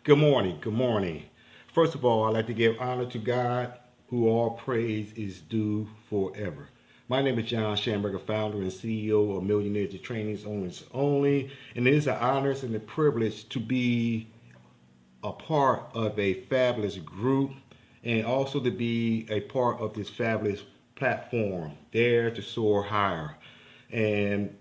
Good morning. Good morning. First of all, I'd like to give honor to God, who all praise is due forever. My name is John Schamberger, founder and CEO of Millionaires to Trainings Owners Only, and it is an honor and a privilege to be a part of a fabulous group and also to be a part of this fabulous platform, Dare to Soar Higher. And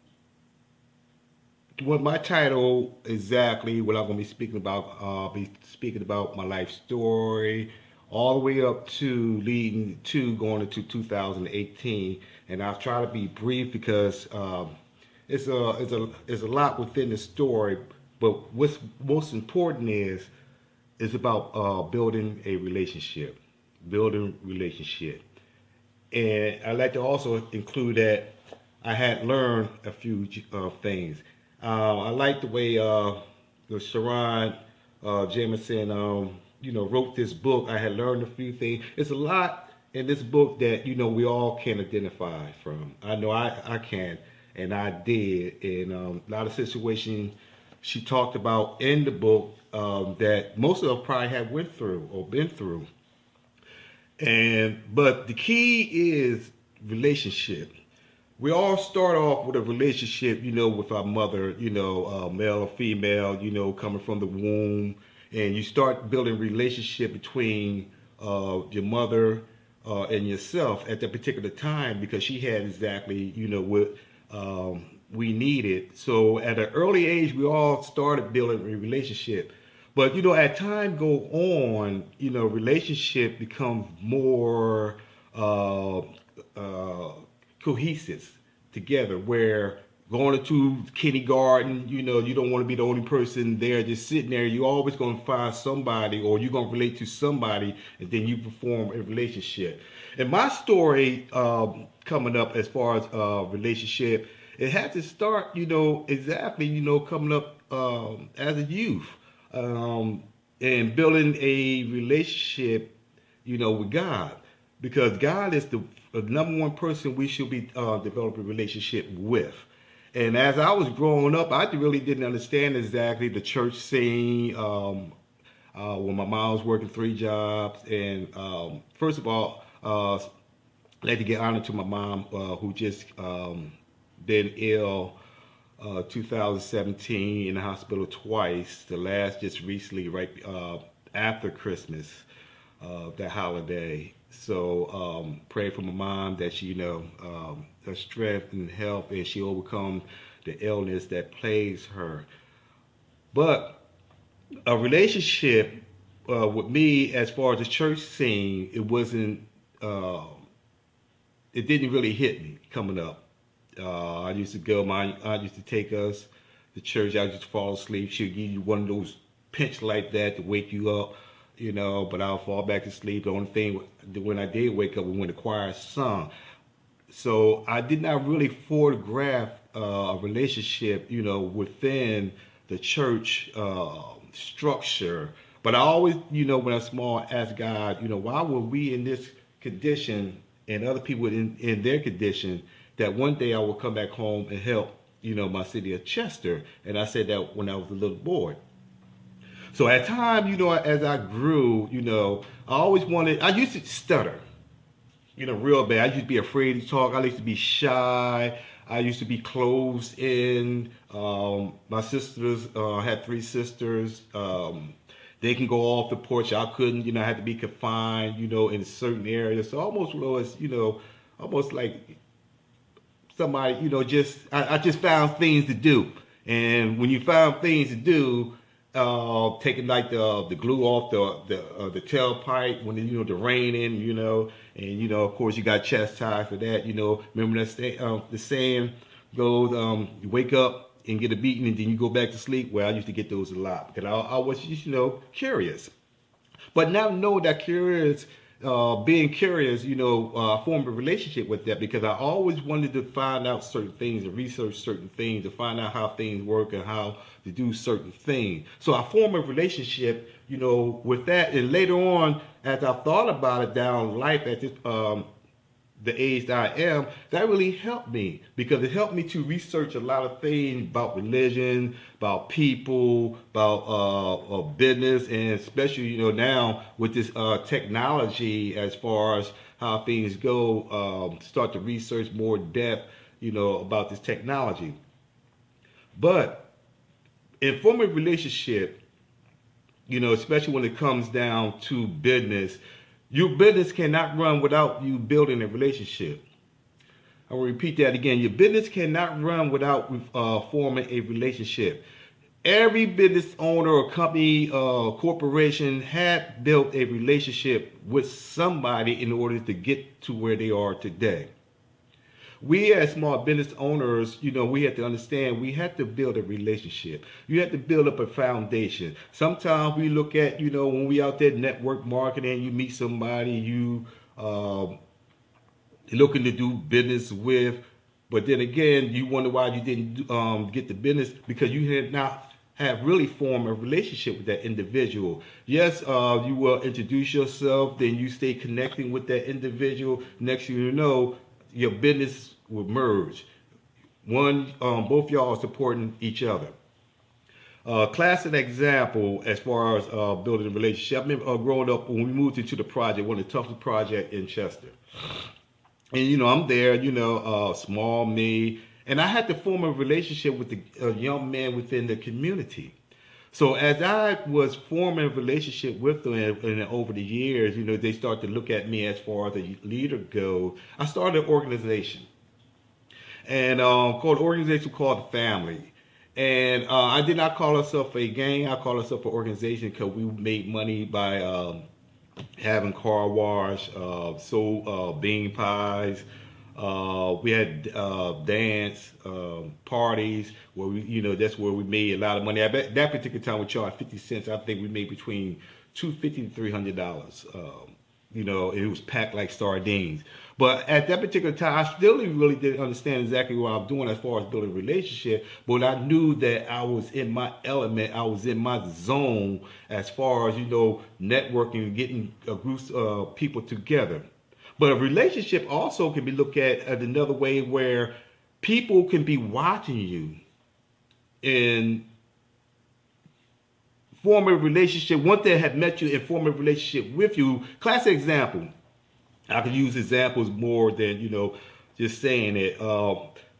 what my title exactly, what I'm going to be speaking about, I'll be speaking about my life story, all the way up to leading to going into 2018, and I'll try to be brief because it's a lot within the story. But what's most important is about building a relationship, building relationship, and I'd like to also include that I had learned a few things. I like the way Sharon Jameson, wrote this book. I had learned a few things. It's a lot in this book that we all can identify from. I know I can, and I did. And a lot of situations she talked about in the book that most of us probably have went through or been through. And but the key is relationship. We all start off with a relationship, with our mother, male or female, coming from the womb, and you start building relationship between your mother and yourself at that particular time because she had exactly, what we needed. So at an early age, we all started building a relationship. But as time go on, relationship becomes more cohesive together. Where going into kindergarten, you don't want to be the only person there just sitting there. You're always going to find somebody, or you're going to relate to somebody, and then you perform a relationship. And my story coming up as far as relationship, it had to start, exactly, coming up as a youth and building a relationship, with God, because God is the number one person we should be developing a relationship with. And as I was growing up, I really didn't understand exactly the church scene. When my mom was working three jobs, and first of all, I'd like to get honor to my mom, who just been ill 2017 in the hospital twice. The last just recently, right after Christmas, that holiday. So pray for my mom that she, her strength and health, and she overcome the illness that plagues her. But a relationship with me, as far as the church scene, it wasn't. It didn't really hit me coming up. I used to go. My aunt used to take us to church. I used to fall asleep. She'd give you one of those pinch like that to wake you up, but I'll fall back to sleep. The only thing when I did wake up was when the choir sung. So I did not really photograph a relationship, within the church structure. But I always, when I was small, asked God, why were we in this condition and other people in their condition, that one day I will come back home and help, my city of Chester. And I said that when I was a little boy. So at time, as I grew, I always wanted, I used to stutter, real bad. I used to be afraid to talk. I used to be shy. I used to be closed in. My sisters, had three sisters. They can go off the porch. I couldn't, I had to be confined, in certain areas. So almost was, almost like somebody, I just found things to do. And when you found things to do, taking like the glue off the tailpipe when the raining, and of course you got chastised for that. Remember that the saying goes, you wake up and get a beating and then you go back to sleep. Well, I used to get those a lot because I was just curious. But now know that being curious, form a relationship with that because I always wanted to find out certain things and research certain things to find out how things work and how to do certain things. So I form a relationship, with that. And later on, as I thought about it down life at the age that I am, that really helped me because it helped me to research a lot of things about religion, about people, about business, and especially now with this technology as far as how things go, start to research more depth, about this technology. But in forming a relationship, especially when it comes down to business, your business cannot run without you building a relationship. I will repeat that again. Your business cannot run without forming a relationship. Every business owner or company, corporation had built a relationship with somebody in order to get to where they are today. We as small business owners, we have to understand we have to build a relationship. You have to build up a foundation. Sometimes we look at, when we out there network marketing, you meet somebody looking to do business with, but then again, you wonder why you didn't get the business because you had not have really formed a relationship with that individual. Yes, you will introduce yourself, then you stay connecting with that individual. Next thing you know, your business will merge. Both y'all are supporting each other. Classic example as far as building a relationship. I remember growing up when we moved into the project, one of the toughest projects in Chester. And I'm there, small me, and I had to form a relationship with the young man within the community. So as I was forming a relationship with them, and over the years, they start to look at me as far as a leader goes. I started an organization, and called an organization called the Family. And I did not call ourselves a gang. I call ourselves an organization because we made money by having car wash, sold bean pies. We had dance parties where that's where we made a lot of money. At that particular time, we charged 50 cents. I think we made between $250 to $300. It was packed like sardines. But at that particular time, I still really didn't understand exactly what I was doing as far as building a relationship. But I knew that I was in my element. I was in my zone as far as, networking and getting a group of people together. But a relationship also can be looked at another way where people can be watching you and form a relationship. Once they have met you and form a relationship with you, classic example. I could use examples more than, just saying it.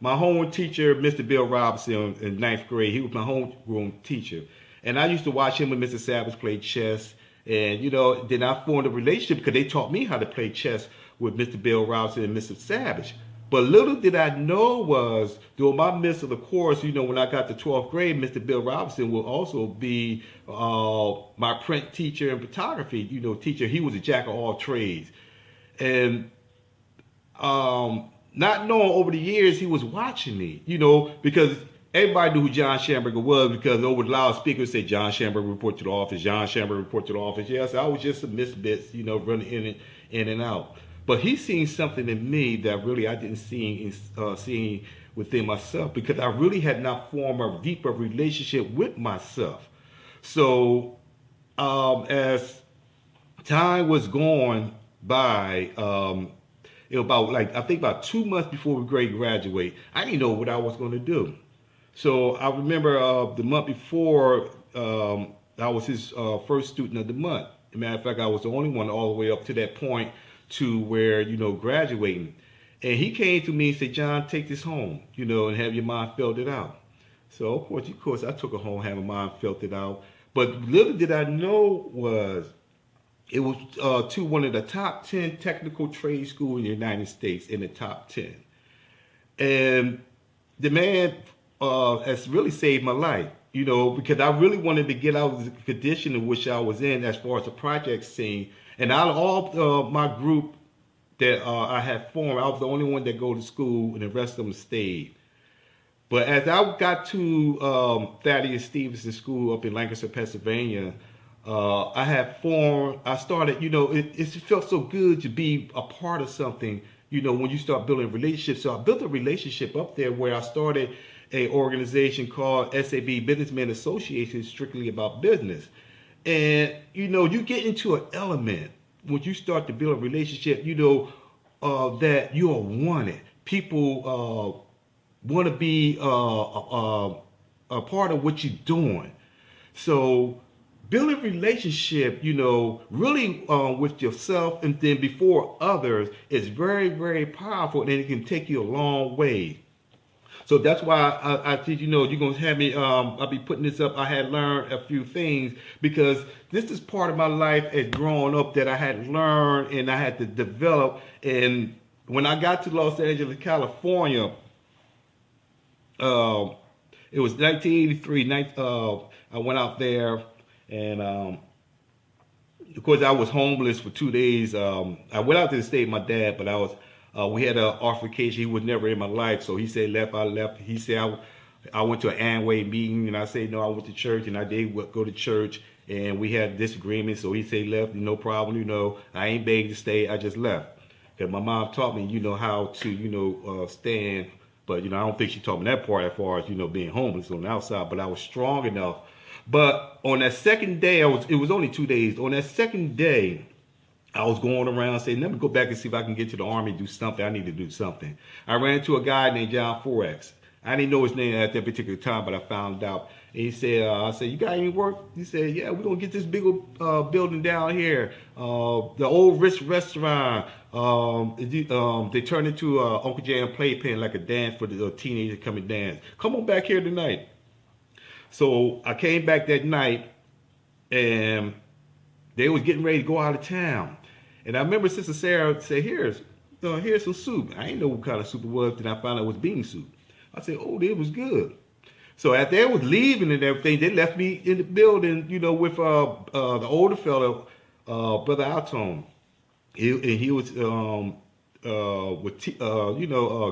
My home teacher, Mr. Bill Robinson, in ninth grade, he was my homeroom teacher. And I used to watch him and Mr. Savage play chess. And, then I formed a relationship because they taught me how to play chess with Mr. Bill Robinson and Mr. Savage. But little did I know was during my midst of the course, when I got to 12th grade, Mr. Bill Robinson will also be my print teacher and photography, teacher. He was a jack of all trades. And not knowing over the years he was watching me, because everybody knew who John Schamberger was because over the loudspeakers say John Schamberger report to the office, John Schamberger report to the office. Yes, I was just a misfit, running in and out. But he seen something in me that really I didn't see within myself because I really had not formed a deeper relationship with myself. So as time was going by, it was about 2 months before we graduate, I didn't know what I was going to do. So I remember the month before, I was his first student of the month. As a matter of fact, I was the only one all the way up to that point to where, graduating. And he came to me and said, John, take this home, and have your mind filled it out. So, of course, I took it home, had my mind filled it out. But little did I know was it was to one of the top 10 technical trade schools in the United States, in the top 10. And the man has really saved my life, because I really wanted to get out of the condition in which I was in as far as the project scene. And out of all my group that I had formed, I was the only one that go to school, and the rest of them stayed. But as I got to Thaddeus Stevenson School up in Lancaster, Pennsylvania, I started, it felt so good to be a part of something, when you start building relationships. So I built a relationship up there where I started an organization called SAB, Businessmen Association, strictly about business. And, you get into an element when you start to build a relationship, that you are wanted. People want to be a part of what you're doing. So building relationship, really with yourself and then before others is very, very powerful, and it can take you a long way. So that's why I think you're gonna have me. I'll be putting this up. I had learned a few things because this is part of my life as growing up that I had learned and I had to develop. And when I got to Los Angeles, California, uh, it was 1983. I went out there, and of course I was homeless for 2 days. I went out to the state with my dad, but I was we had an altercation. He was never in my life, so he said left. I left. He said I went to an Amway meeting, and I said no. I went to church, and I did go to church, and we had disagreement. So he said left, no problem. I ain't begging to stay. I just left because my mom taught me, how to, stand. But I don't think she taught me that part as far as being homeless on the outside. But I was strong enough. But on that second day, it was only 2 days. On that second day, I was going around saying, let me go back and see if I can get to the Army and do something. I need to do something. I ran into a guy named John Forex. I didn't know his name at that particular time, but I found out. And he said, I said, you got any work? He said, yeah, we're going to get this big building down here. The old rich restaurant. They turned into Uncle Jam playpen, like a dance for the teenagers coming dance. Come on back here tonight. So I came back that night, and they was getting ready to go out of town. And I remember Sister Sarah said, here's some soup. I didn't know what kind of soup it was. Then I found out it was bean soup. I said, oh, it was good. So as they was leaving and everything, they left me in the building, with the older fellow, Brother Altone. He was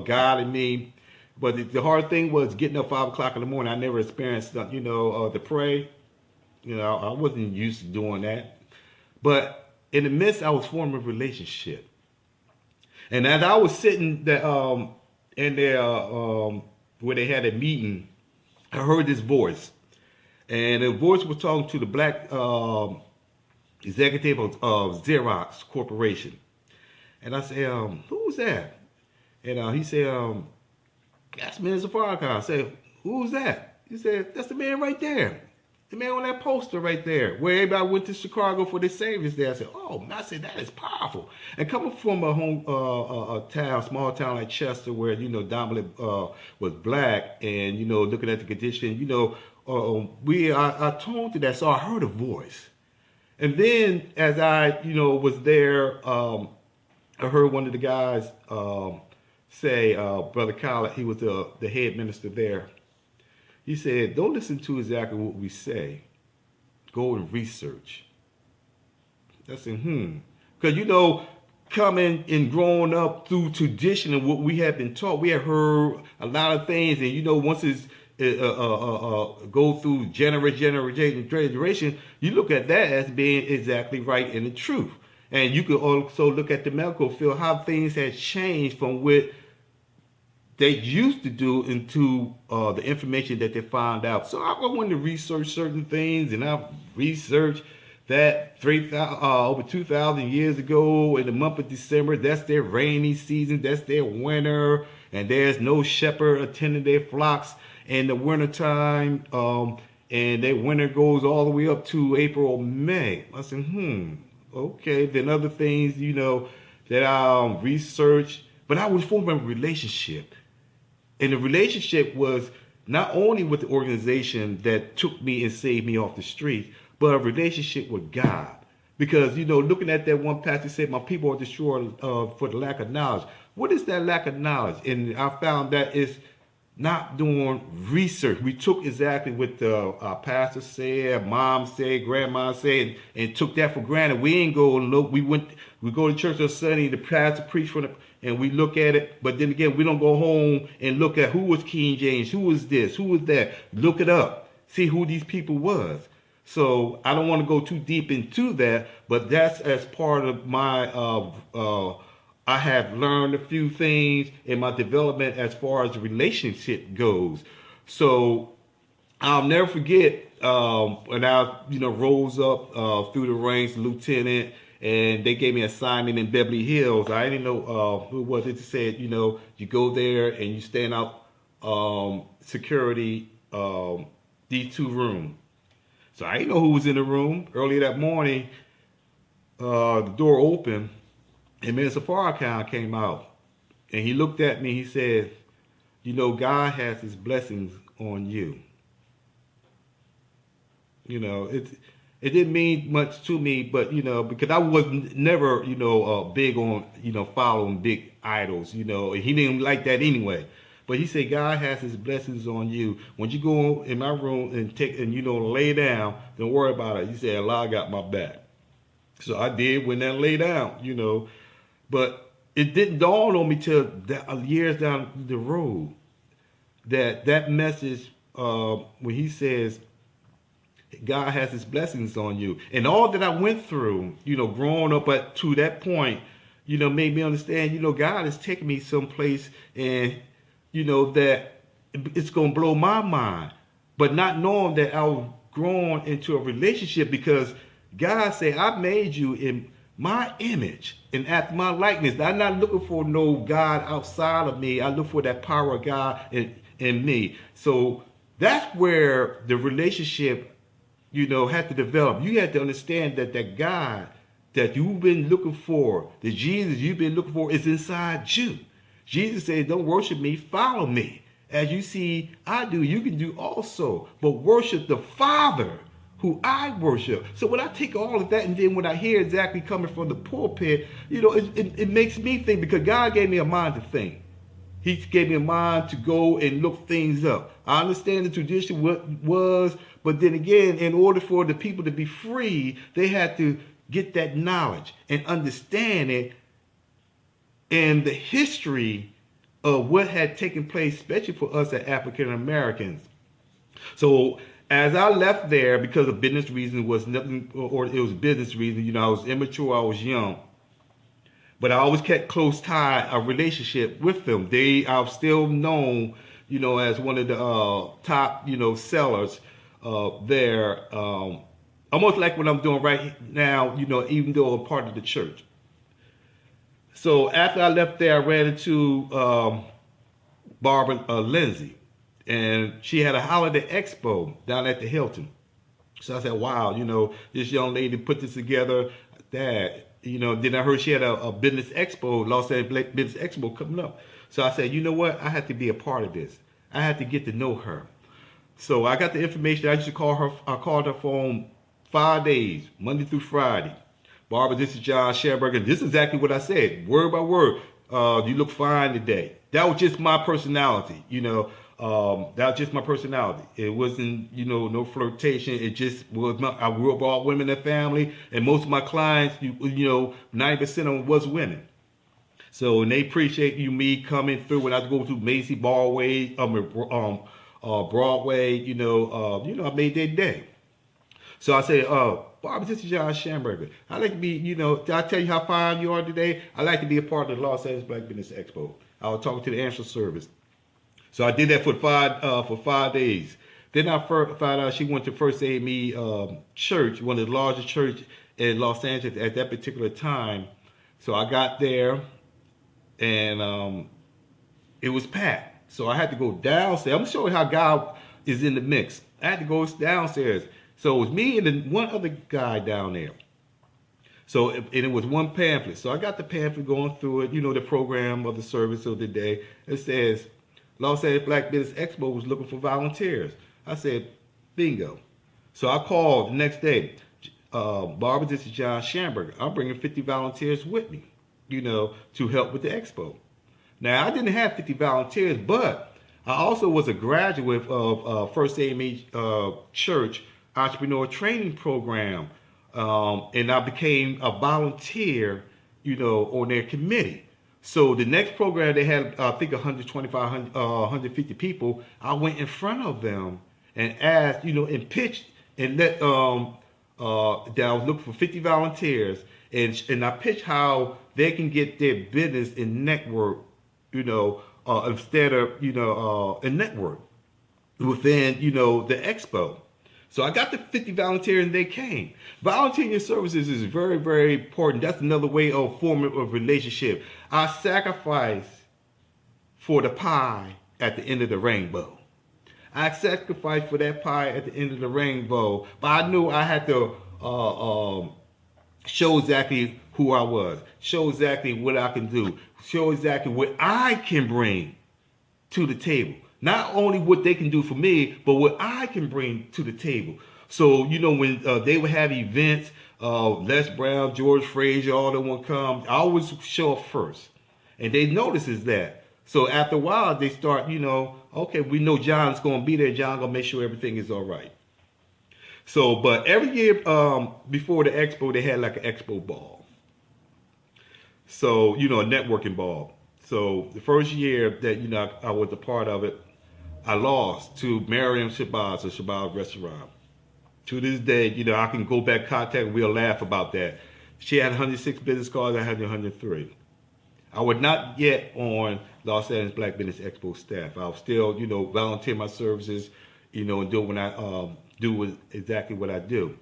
guiding me. But the hard thing was getting up 5 o'clock in the morning. I never experienced, to pray. I wasn't used to doing that. But in the midst, I was forming a relationship. And as I was sitting there, in there where they had a meeting, I heard this voice. And the voice was talking to the black executive of Xerox Corporation. And I said, who's that? And he said, that's Minister Farrakhan. I said, who's that? He said, that's the man right there. The man on that poster right there, where everybody went to Chicago for their saviors there. I said, oh, I said, that is powerful. And coming from a small town like Chester, where, dominant was black, and, looking at the condition, I toned to that, so I heard a voice. And then as I, was there, I heard one of the guys say, Brother Collett, he was the head minister there. He said, don't listen to exactly what we say. Go and research. I said, Because, coming and growing up through tradition and what we have been taught, we have heard a lot of things. And, once it's go through generation, you look at that as being exactly right and the truth. And you could also look at the medical field, how things have changed from what they used to do into the information that they found out. So I went to research certain things, and I researched that over 2,000 years ago in the month of December, that's their rainy season, that's their winter, and there's no shepherd attending their flocks in the wintertime, and their winter goes all the way up to April or May. I said, okay. Then other things, that I researched, but I was forming a relationship. And the relationship was not only with the organization that took me and saved me off the street, but a relationship with God. Because, looking at that one passage said, my people are destroyed for the lack of knowledge. What is that lack of knowledge? And I found that it's not doing research. We took exactly what our pastor said, mom said, grandma said, and took that for granted. We ain't go and look. We go to church on Sunday, the pastor preached and we look at it. But then again, we don't go home and look at who was King James, who was this, who was that. Look it up. See who these people was. So I don't want to go too deep into that, but that's as part of my, I have learned a few things in my development as far as the relationship goes. So I'll never forget when I, rose up through the ranks, lieutenant, and they gave me an assignment in Beverly Hills. I didn't know who it was. It said, you go there and you stand out security these two rooms. So I didn't know who was in the room. Early that morning, the door opened, and Minister Farrakhan came out, and he looked at me. He said, God has His blessings on you. It didn't mean much to me, but because I was never big on following big idols. He didn't like that anyway. But he said God has His blessings on you. When you go in my room and lay down, don't worry about it. He said Allah got my back. So I did when I lay down. But it didn't dawn on me till years down the road that message when he says God has His blessings on you. And all that I went through, growing up to that point, made me understand, God is taking me someplace and, that it's going to blow my mind. But not knowing that I was growing into a relationship, because God said, I made you in my image and after my likeness. I'm not looking for no God outside of me. I look for that power of God in me. So that's where the relationship have to develop. You have to understand that God that you've been looking for, the Jesus you've been looking for, is inside you. Jesus said, don't worship me, follow me. As you see I do, you can do also. But worship the Father who I worship. So when I take all of that, and then when I hear exactly coming from the pulpit, it makes me think, because God gave me a mind to think. He gave me a mind to go and look things up. I understand the tradition was, but then again, in order for the people to be free, they had to get that knowledge and understand it and the history of what had taken place, especially for us as African Americans. So as I left there, because of business reasons, was nothing, or it was business reasons. I was immature, I was young. But I always kept close tie, a relationship with them. They are still known, as one of the top, sellers there. Almost like what I'm doing right now, even though I'm part of the church. So after I left there, I ran into Barbara Lindsay, and she had a holiday expo down at the Hilton. So I said, wow, this young lady put this together. Then I heard she had a business expo, Los Angeles Business Expo coming up. So I said, you know what? I had to be a part of this. I had to get to know her. So I got the information. I used to call her. I called her phone 5 days, Monday through Friday. Barbara, this is John Shamberger. This is exactly what I said, word by word. You look fine today. That was just my personality, that was just my personality. It wasn't, no flirtation. It just was. I grew up all women in the family, and most of my clients, 90% of them was women. So, and they appreciate me coming through when I go to Macy Broadway, Broadway. I made their day. So I said, Barbara, this is John Shamberger. I'd like to be, did I tell you how fine you are today? I'd like to be a part of the Los Angeles Black Business Expo. I was talking to the answer service. So I did that for 5 days. Then I found out she went to First AME Church, one of the largest churches in Los Angeles at that particular time. So I got there, and it was packed. So I had to go downstairs. I'm showing how God is in the mix. I had to go downstairs. So it was me and one other guy down there. So, and it was one pamphlet. So I got the pamphlet, going through it, the program of the service of the day. It says, Los Angeles Black Business Expo was looking for volunteers. I said, bingo. So I called the next day. Barbara, this is John Shamberger. I'm bringing 50 volunteers with me, to help with the expo. Now, I didn't have 50 volunteers, but I also was a graduate of First AME Church Entrepreneur Training Program. And I became a volunteer, on their committee. So the next program, they had, I think, 125, 150 people. I went in front of them and asked, and pitched and let, that I was looking for 50 volunteers. And I pitched how they can get their business and network, instead of, a network within, the expo. So I got the 50 volunteers and they came. Volunteering services is very, very important. That's another way of forming a relationship. I sacrifice for the pie at the end of the rainbow. I sacrificed for that pie at the end of the rainbow, but I knew I had to show exactly who I was, show exactly what I can do, show exactly what I can bring to the table. Not only what they can do for me, but what I can bring to the table. So, when they would have events, Les Brown, George Frazier, all them would come, I always show up first. And they notices that. So after a while, they start, okay, we know John's going to be there. John going to make sure everything is all right. So, but every year before the expo, they had like an expo ball. So, a networking ball. So the first year that, I was a part of it, I lost to Miriam Shabazz of Shabazz Restaurant. To this day, I can go back contact and we'll laugh about that. She had 106 business cards, I had 103. I was not yet on Los Angeles Black Business Expo staff. I was still, volunteering my services, and doing what I do exactly what I do.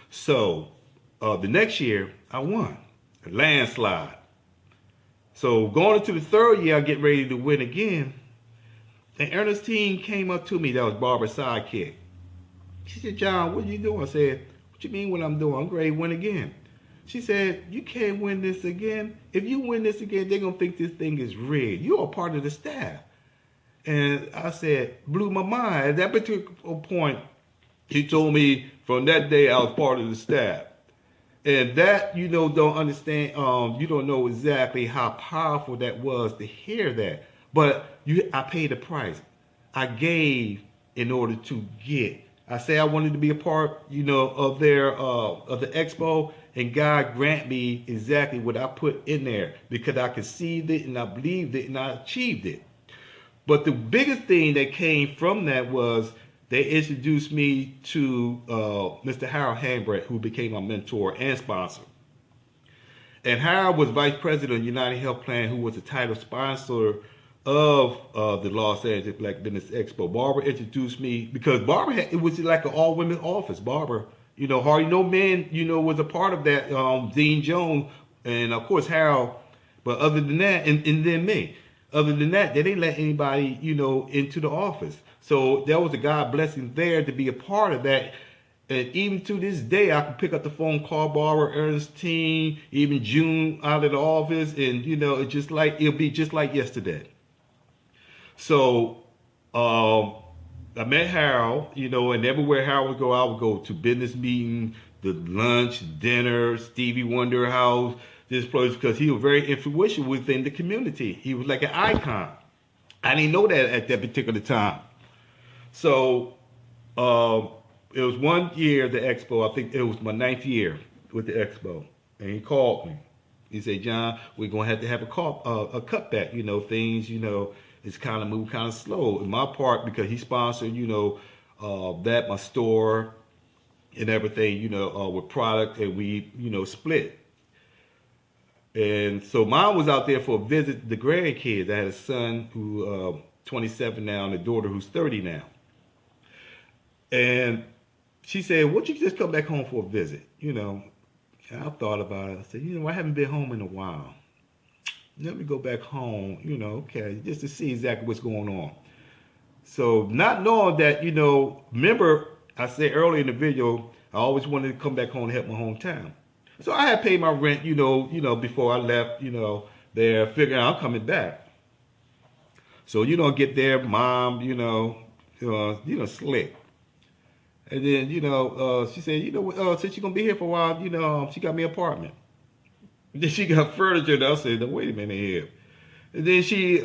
So the next year, I won a landslide. So going into the third year, I get ready to win again. And Ernestine came up to me. That was Barbara's sidekick. She said, John, what are you doing? I said, what you mean what I'm doing? I'm ready to win again. She said, you can't win this again. If you win this again, they're going to think this thing is rigged. You're a part of the staff. And I said, blew my mind. At that particular point, he told me from that day I was part of the staff. And that, don't understand, you don't know exactly how powerful that was to hear that. But I paid the price. I gave in order to get. I say I wanted to be a part, of the expo, and God grant me exactly what I put in there because I conceived it and I believed it and I achieved it. But the biggest thing that came from that was they introduced me to Mr. Harold Hambrett, who became my mentor and sponsor. And Harold was vice president of United Health Plan, who was the title sponsor of the Los Angeles Black Business Expo. Barbara introduced me because Barbara it was like an all-women office. Barbara, hardly no men, was a part of that. Dean Jones and of course Harold. But other than that, and then me. Other than that, they didn't let anybody, into the office. So there was a God blessing there to be a part of that. And even to this day, I can pick up the phone, call Barbara, Ernestine, even June out of the office, and it'll be just like yesterday. So I met Harold, and everywhere Harold would go, I would go to business meeting, the lunch, dinner, Stevie Wonder house, this place, because he was very influential within the community. He was like an icon. I didn't know that at that particular time. So it was one year, the expo, I think it was my 9th year with the expo, and he called me. He said, John, we're going to have a cutback, things, it's kind of moved kind of slow. In my part, because he sponsored, that, my store and everything, with product, and we, split. And so mom was out there for a visit the grandkids. I had a son who 27 now and a daughter who's 30 now. And she said, why don't you just come back home for a visit? And I thought about it. I said, I haven't been home in a while. Let me go back home, okay, just to see exactly what's going on. So not knowing that, remember I said earlier in the video, I always wanted to come back home and help my hometown. So I had paid my rent, before I left, there, figuring I'm coming back. So, get there, mom, slick. And then, she said, since you're going to be here for a while, she got me an apartment. Then she got furniture, and I said, no, wait a minute here. And then she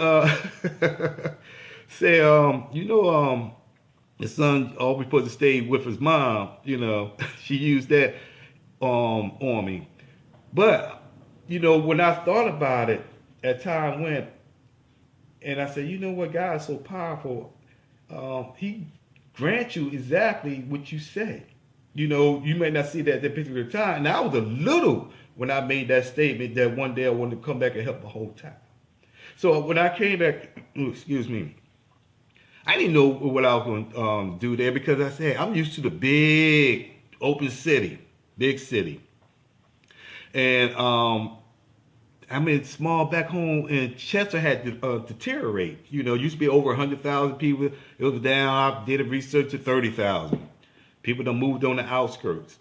said, the son always supposed to stay with his mom, she used that on me. But, when I thought about it, as time went, and I said, what, God is so powerful. He grants you exactly what you say. You may not see that at that particular time. Now I was a little when I made that statement that one day I wanted to come back and help the whole time. So when I came back, I I didn't know what I was going to do there because I said I'm used to the big open city, big city, and I mean, small back home in Chester had to deteriorate. You know, it used to be over 100,000 people. It was down. I did a research to 30,000. People done moved on the outskirts.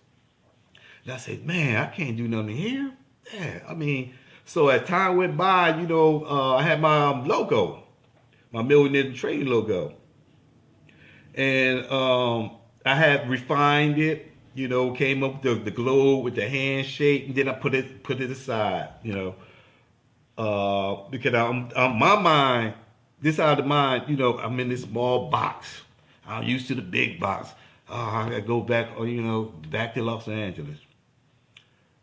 And I said, man, I can't do nothing here. Yeah, I mean, so as time went by, I had my logo, my Millionaire Trading logo, and I had refined it. Came up with the globe with the handshake, and then I put it aside. Because my mind, this side of the mind, I'm in this small box. I'm used to the big box. I gotta go back, back to Los Angeles.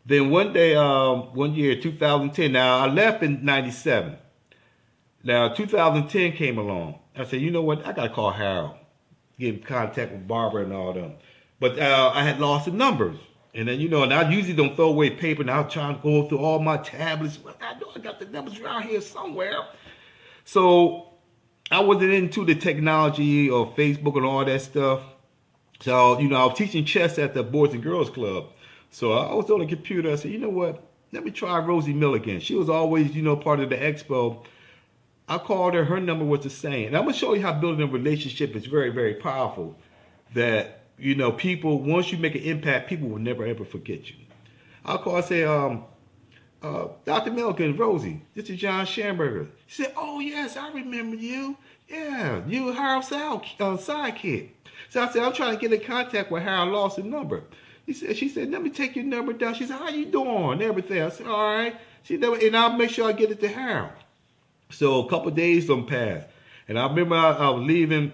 Then one day, one year, 2010. Now I left in '97. Now 2010 came along. I said, you know what? I gotta call Harold, get in contact with Barbara and all them. But I had lost the numbers. And then, and I usually don't throw away paper. And I was trying to go through all my tablets. I know I got the numbers around here somewhere. So I wasn't into the technology or Facebook and all that stuff. So, I was teaching chess at the Boys and Girls Club. So I was on the computer. I said, you know what? Let me try Rosie Milligan. She was always, part of the expo. I called her. Her number was the same. And I'm going to show you how building a relationship is very, very powerful. That people, once you make an impact, people will never ever forget you. I'll call and say, Dr. Milligan, Rosie, this is John Schamberger. She said, oh, yes, I remember you. Yeah, you were Harold's sidekick. So I said, I'm trying to get in contact with Harold, lost the number. She said, let me take your number down. She said, how you doing? And everything. I said, all right. And I'll make sure I get it to Harold. So a couple of days don't pass. And I remember I was leaving,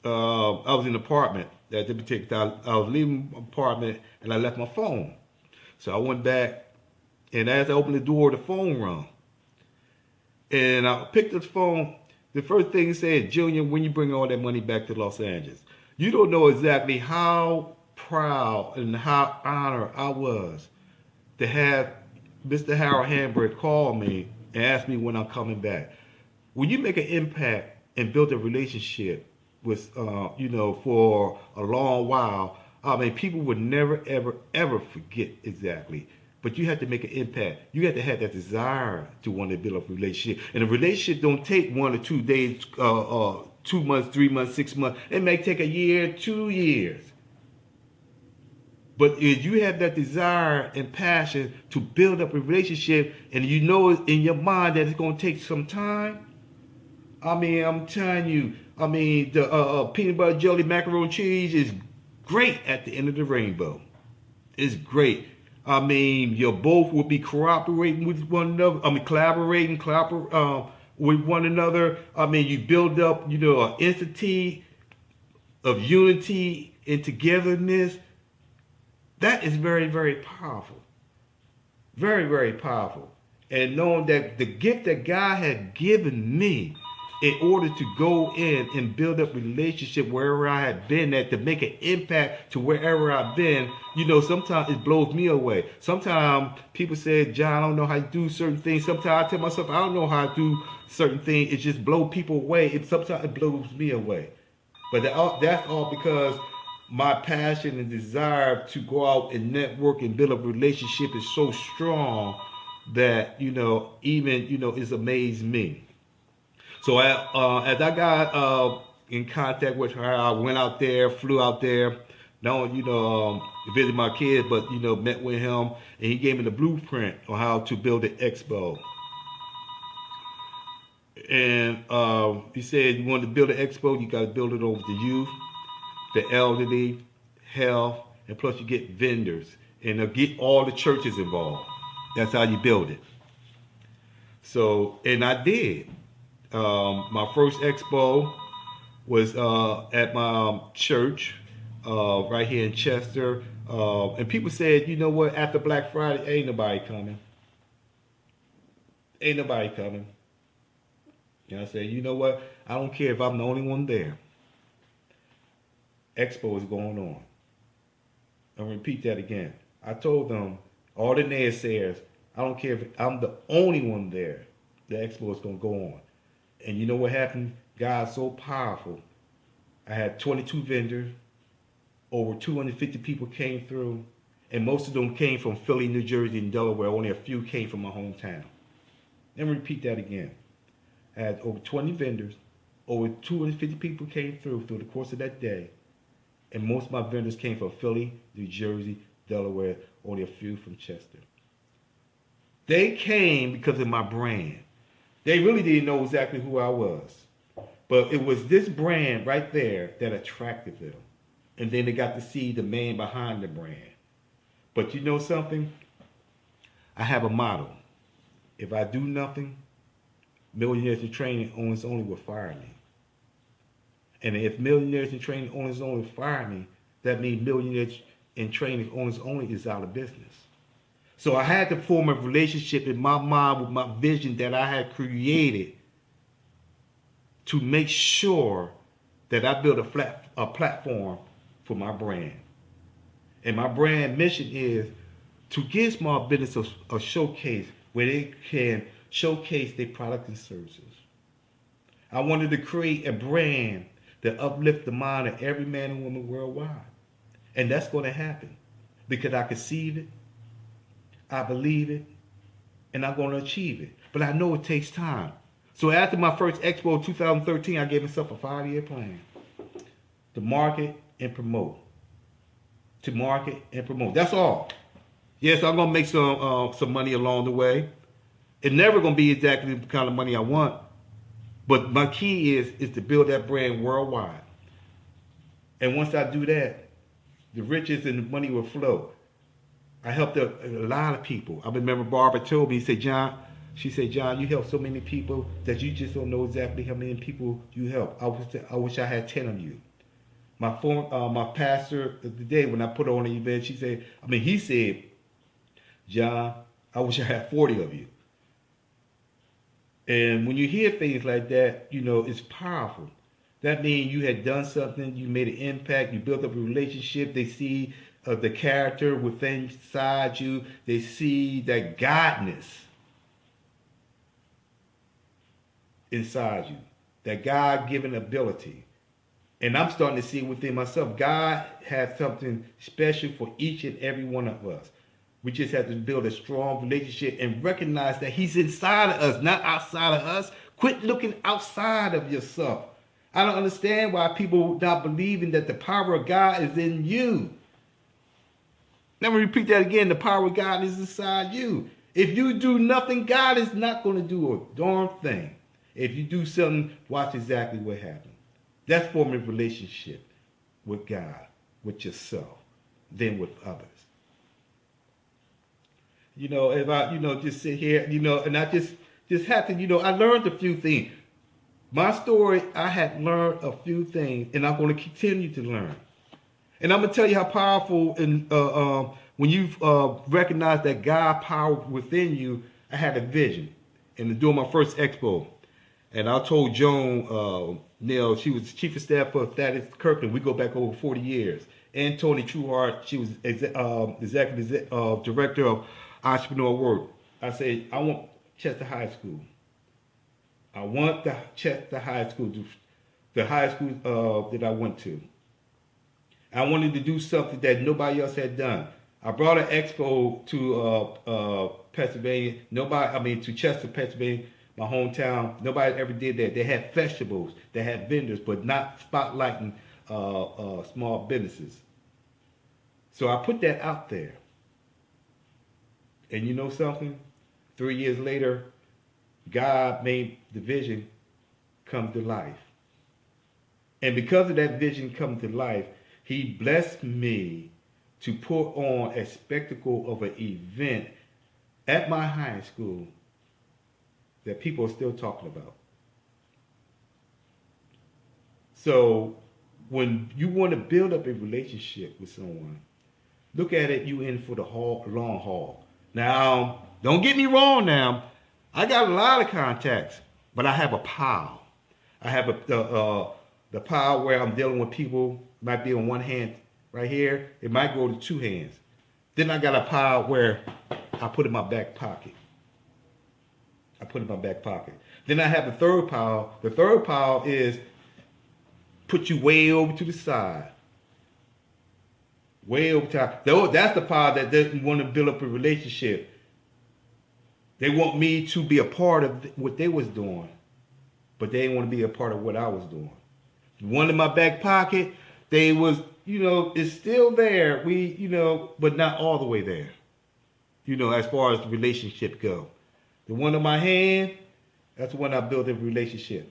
I was in an apartment. At the particular time, I was leaving my apartment and I left my phone. So I went back, and as I opened the door, the phone rang. And I picked up the phone. The first thing it said, Junior, when you bring all that money back to Los Angeles? You don't know exactly how proud and how honored I was to have Mr. Harold Hamburg call me and ask me when I'm coming back. When you make an impact and build a relationship with, for a long while, I mean, people would never, ever, ever forget exactly. But you have to make an impact. You have to have that desire to want to build a relationship. And a relationship don't take 1 or 2 days, 2 months, 3 months, 6 months. It may take a year, 2 years. But if you have that desire and passion to build up a relationship, and you know in your mind that it's going to take some time, I mean, I'm telling you, the peanut butter jelly macaroni cheese is great at the end of the rainbow. It's great. I mean, you both will be cooperating with one another. Collaborating with one another. I mean, you build up, an entity of unity and togetherness. That is very, very powerful. Very, very powerful. And knowing that the gift that God had given me in order to go in and build up relationship wherever I had been at, to make an impact to wherever I've been, sometimes it blows me away. Sometimes people say, John, I don't know how to do certain things. Sometimes I tell myself, I don't know how to do certain things. It just blows people away. Sometimes it blows me away. But that's all because my passion and desire to go out and network and build a relationship is so strong that, it's amazed me. So as I got in contact with her, I went out there, flew out there, not visit my kids, but met with him, and he gave me the blueprint on how to build an expo. And he said, you want to build an expo, you got to build it over the youth, the elderly, health, and plus you get vendors, and get all the churches involved. That's how you build it. So, and I did. My first expo was at my church right here in Chester. And people said, you know what, after Black Friday, ain't nobody coming. Ain't nobody coming. And I said, you know what, I don't care if I'm the only one there. Expo is going on. I'll repeat that again. I told them, all the naysayers, I don't care if I'm the only one there. The expo is going to go on. And you know what happened? God's so powerful I had 22 vendors. Over 250 people came through, and most of them came from Philly, New Jersey, and Delaware. Only a few came from my hometown. Let me repeat that again. I had over 20 vendors. Over 250 people came through the course of that day, and most of my vendors came from Philly, New Jersey, Delaware. Only a few from Chester. They came because of my brand. They really didn't know exactly who I was, but it was this brand right there that attracted them. And then they got to see the man behind the brand. But you know something? I have a motto. If I do nothing, Millionaires in Training Owners Only will fire me. And if Millionaires in Training Owners Only fire me, that means Millionaires in Training Owners Only is out of business. So I had to form a relationship in my mind with my vision that I had created to make sure that I build a platform for my brand. And my brand mission is to give small business a showcase where they can showcase their products and services. I wanted to create a brand that uplifts the mind of every man and woman worldwide. And that's going to happen because I conceive it, I believe it, and I'm going to achieve it. But I know it takes time. So after my first expo in 2013, I gave myself a 5-year plan to market and promote. To market and promote. That's all. Yes, I'm gonna make some money along the way. It's never gonna be exactly the kind of money I want, but my key is to build that brand worldwide. And once I do that, the riches and the money will flow. I helped a lot of people. I remember Barbara told me, she said, John, you help so many people that you just don't know exactly how many people you help. I wish I had 10 of you. My pastor the day when I put on the event, he said, John, I wish I had 40 of you. And when you hear things like that, you know, it's powerful. That means you had done something, you made an impact, you built up a relationship, they see the character within inside you, they see that godness inside you, that God-given ability. And I'm starting to see within myself, God has something special for each and every one of us. We just have to build a strong relationship and recognize that he's inside of us, not outside of us. Quit looking outside of yourself. I don't understand why people not believing that the power of God is in you. Let me repeat that again. The power of God is inside you. If you do nothing, God is not going to do a darn thing. If you do something, watch exactly what happens. That's forming a relationship with God, with yourself, then with others. You know, if I, just sit here, and I just have to, I learned a few things. My story, I had learned a few things, and I'm going to continue to learn. And I'm going to tell you how powerful, and when you recognize that God power within you, I had a vision. And during my first expo, and I told Joan Neal, she was chief of staff for Thaddeus Kirkland. We go back over 40 years. And Tony Trueheart, she was executive director of Entrepreneur Work. I said, I want Chester High School. I want the Chester High School, the high school that I went to. I wanted to do something that nobody else had done. I brought an expo to Pennsylvania. To Chester, Pennsylvania, my hometown. Nobody ever did that. They had festivals, they had vendors, but not spotlighting small businesses. So I put that out there. And you know something? 3 years later, God made the vision come to life. And because of that vision come to life, he blessed me to put on a spectacle of an event at my high school that people are still talking about. So when you want to build up a relationship with someone, look at it, you in for the long haul. Now, don't get me wrong now. I got a lot of contacts, but I have a pile. I have the pile where I'm dealing with people, might be on one hand right here. It might go to two hands. Then I got a pile where I put in my back pocket. Then I have the third pile. The third pile is put you way over to the side. Way over top. That's the part that doesn't want to build up a relationship. They want me to be a part of what they was doing, but they didn't want to be a part of what I was doing. One in my back pocket, they was, it's still there. But not all the way there. As far as the relationship go. The one in my hand, that's the one I built a relationship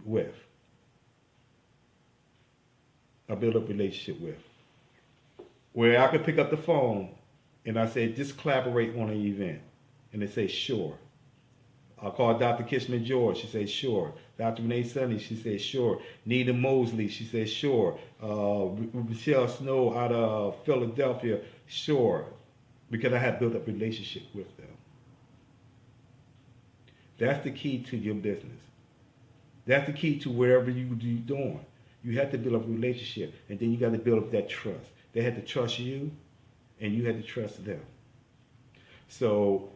with. Where I could pick up the phone and I say, just collaborate on an event. And they say, sure. I called Dr. Kishman George. She said, sure. Dr. Renee Sunny, she said, sure. Nita Mosley, she said, sure. Michelle Snow out of Philadelphia, sure. Because I had built up a relationship with them. That's the key to your business. That's the key to wherever you're doing. You have to build up a relationship, and then you got to build up that trust. They had to trust you, and you had to trust them. So,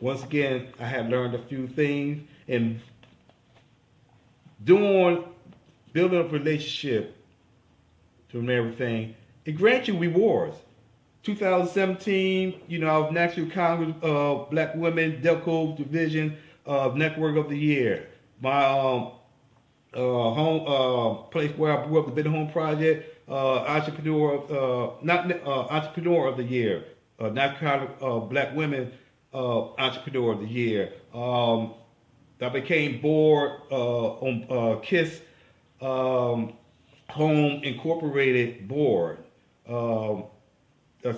once again, I had learned a few things, and building up a relationship from everything, it grants you rewards. 2017, I was National Congress of Black Women Delco Division Network of the Year. My home place where I grew up, the Bitten Home Project, Entrepreneur of the Year, National Black Women Entrepreneur of the Year. I became board on KISS Home Incorporated board.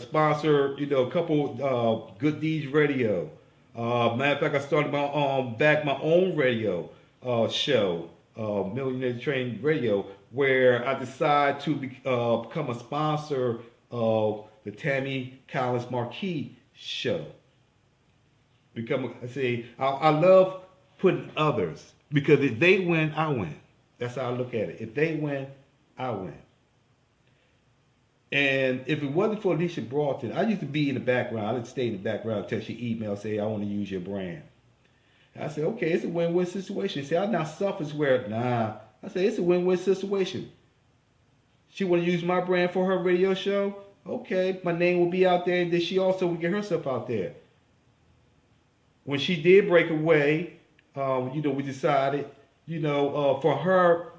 Sponsor, a couple Good Deeds Radio. Matter of fact, I started my own radio show, Millionaire Train Radio, where I decided to become a sponsor of the Tammy Collins Marquis show. I love putting others, because if they win, I win. That's how I look at it. If they win, I win. And if it wasn't for Alicia Broughton, I used to be in the background. I didn't stay in the background until she emailed, say, I want to use your brand. And I said, okay, it's a win-win situation. She said, I'm not selfish where, nah. I said, it's a win-win situation. She want to use my brand for her radio show? Okay, my name will be out there, and then she also will get herself out there. When she did break away, we decided, for her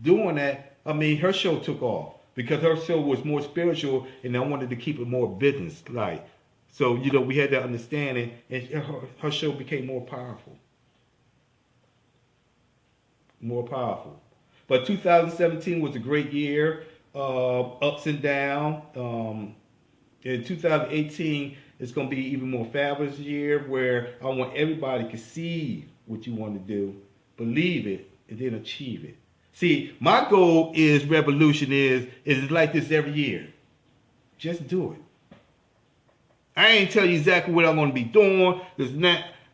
doing that, her show took off. Because her show was more spiritual, and I wanted to keep it more business-like. So, we had that understanding, and her show became more powerful. More powerful. But 2017 was a great year, ups and downs. In 2018, it's going to be even more fabulous year, where I want everybody to see what you want to do, believe it, and then achieve it. See, my goal is revolution is like this every year. Just do it. I ain't tell you exactly what I'm going to be doing.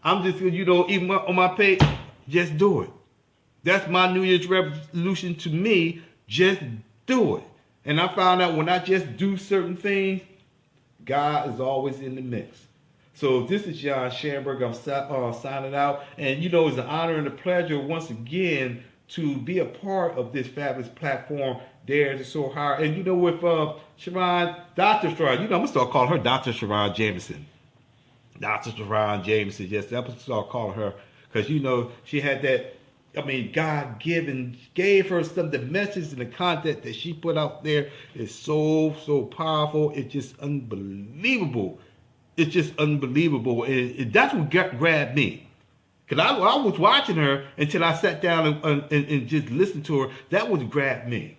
I'm just, even on my page, just do it. That's my New Year's resolution to me. Just do it. And I found out when I just do certain things, God is always in the mix. So this is John Schamberg. I'm signing out. And, it's an honor and a pleasure once again to be a part of this fabulous platform, Dare to Soar Higher. And with Sharon, Dr. Sharon, I'm going to start calling her Dr. Sharon Jameson. Dr. Sharon Jameson, yes, I'm going to start calling her, because, she had that, God gave her the message and the content that she put out there is so, so powerful. It's just unbelievable. It's just unbelievable. That's what grabbed me. Because I was watching her until I sat down and just listened to her. That would grab me.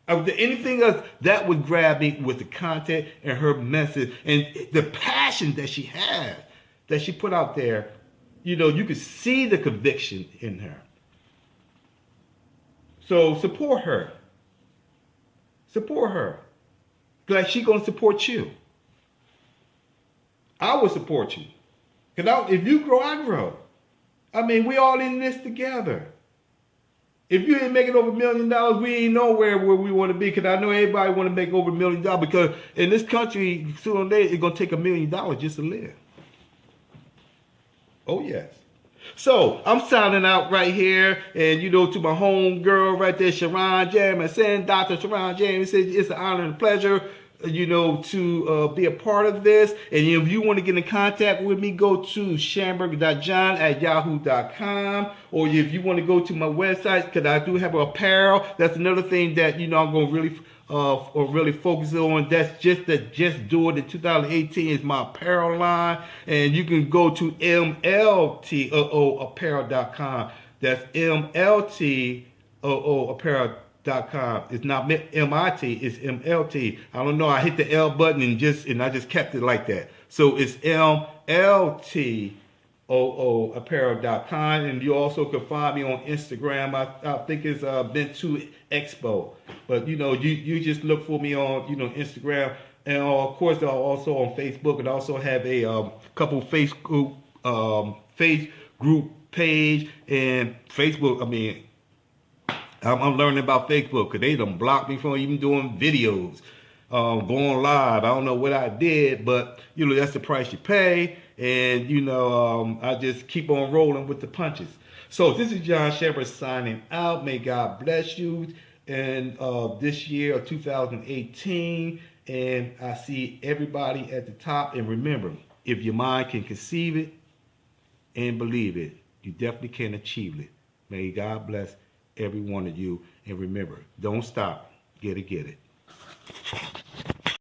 Anything else that would grab me was the content and her message and the passion that she has, that she put out there. You could see the conviction in her. So support her. Support her. Like she's going to support you. I will support you. Because if you grow, I grow. We all in this together. If you ain't making over $1 million, we ain't nowhere where we want to be. Because I know everybody want to make over $1 million. Because in this country, sooner or later, it's going to take $1 million just to live. Oh, yes. So I'm signing out right here, and to my home girl right there, Sharon James, and Dr. Sharon James says it's an honor and a pleasure, to be a part of this. And if you want to get in contact with me, go to shamberg.john@yahoo.com, or if you want to go to my website, because I do have apparel. That's another thing that I'm going to really focus on. That's just do it in 2018 is my apparel line, and you can go to mltooapparel.com. That's mltooapparel.com. It's not MIT, it's MLT. I don't know. I hit the L button and I just kept it like that. So it's MLTOOapparel.com, and you also can find me on Instagram. I think it's been to Expo, but you just look for me on Instagram, and of course also on Facebook, and also have a couple face group page and Facebook. I mean, I'm learning about Facebook because they done blocked me from even doing videos, going live. I don't know what I did, but that's the price you pay, and I just keep on rolling with the punches. So this is John Shepard signing out. May God bless you in this year of 2018, and I see everybody at the top. And remember, if your mind can conceive it and believe it, you definitely can achieve it. May God bless every one of you. And remember, don't stop. Get it, get it.